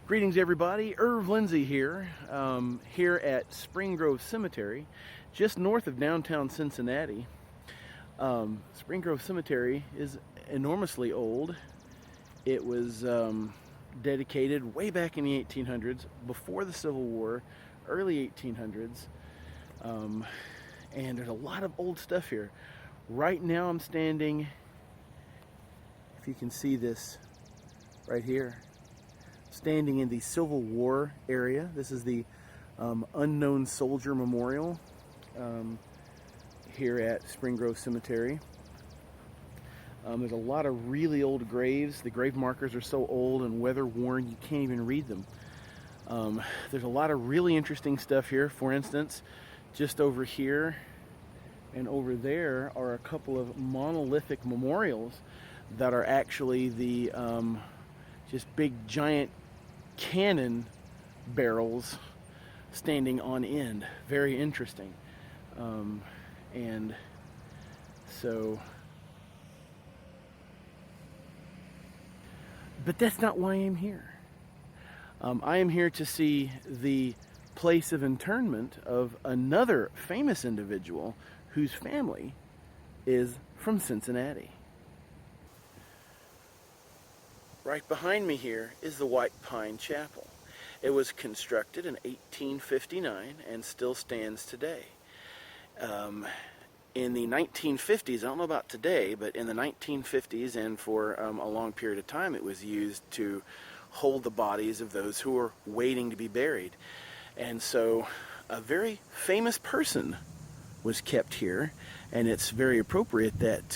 Greetings everybody, Irv Lindsay here, here at Spring Grove Cemetery, just north of downtown Cincinnati. Spring Grove Cemetery is enormously old. It was dedicated way back in the 1800s, before the Civil War, early 1800s, and there's a lot of old stuff here. Right now I'm standing, if you can see this right here, standing in the Civil War area. This is the Unknown Soldier Memorial here at Spring Grove Cemetery. There's a lot of really old graves. The grave markers are so old and weather worn you can't even read them. There's a lot of really interesting stuff here. For instance, just over here and over there are a couple of monolithic memorials that are actually the just big giant cannon barrels standing on end. Very interesting. And so, but that's not why I'm here. I am here to see the place of interment of another famous individual whose family is from Cincinnati. Right behind me here is the White Pine Chapel. It was constructed in 1859 and still stands today. In the 1950s, I don't know about today, but in the 1950s and for a long period of time, it was used to hold the bodies of those who were waiting to be buried. And so a very famous person was kept here, and it's very appropriate that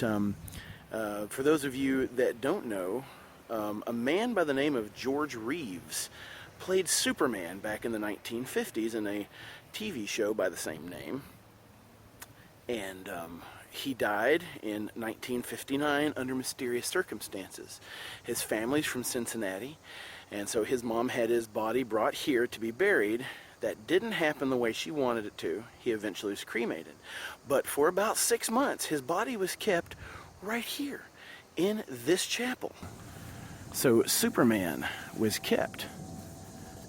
for those of you that don't know, a man by the name of George Reeves played Superman back in the 1950s in a TV show by the same name. And he died in 1959 under mysterious circumstances. His family's from Cincinnati, and so his mom had his body brought here to be buried. That didn't happen the way she wanted it to. He eventually was cremated. But for about 6 months, his body was kept right here in this chapel. So Superman was kept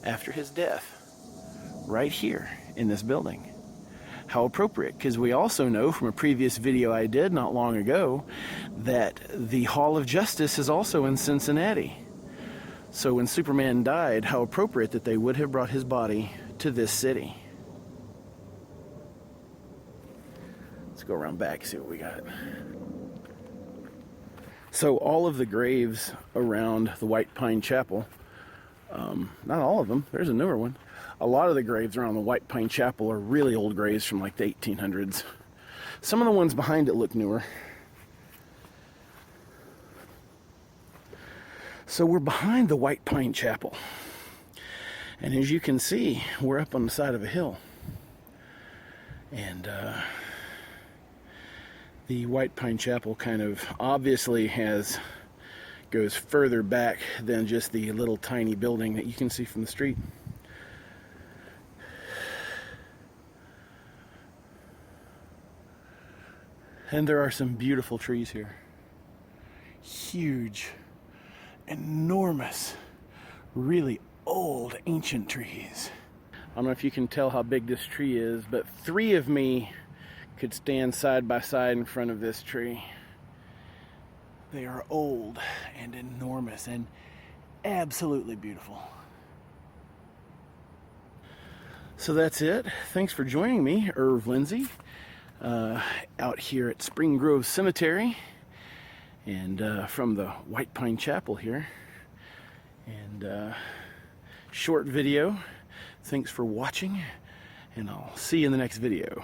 after his death right here in this building. How appropriate, because we also know from a previous video I did not long ago that the Hall of Justice is also in Cincinnati. So when Superman died, how appropriate that they would have brought his body to this city. Let's go around back and see what we got. So all of the graves around the White Pine Chapel, not all of them, there's a newer one. A lot of the graves around the White Pine Chapel are really old graves from like the 1800s. Some of the ones behind it look newer. So we're behind the White Pine Chapel. And as you can see, we're up on the side of a hill. And the White Pine Chapel kind of obviously goes further back than just the little tiny building that you can see from the street. And there are some beautiful trees here. Huge, enormous, really old, ancient trees. I don't know if you can tell how big this tree is, but 3 of me could stand side by side in front of this tree. They are old and enormous and absolutely beautiful. So that's it. Thanks for joining me, Irv Lindsay, out here at Spring Grove Cemetery and from the White Pine Chapel here. And short video. Thanks for watching, and I'll see you in the next video.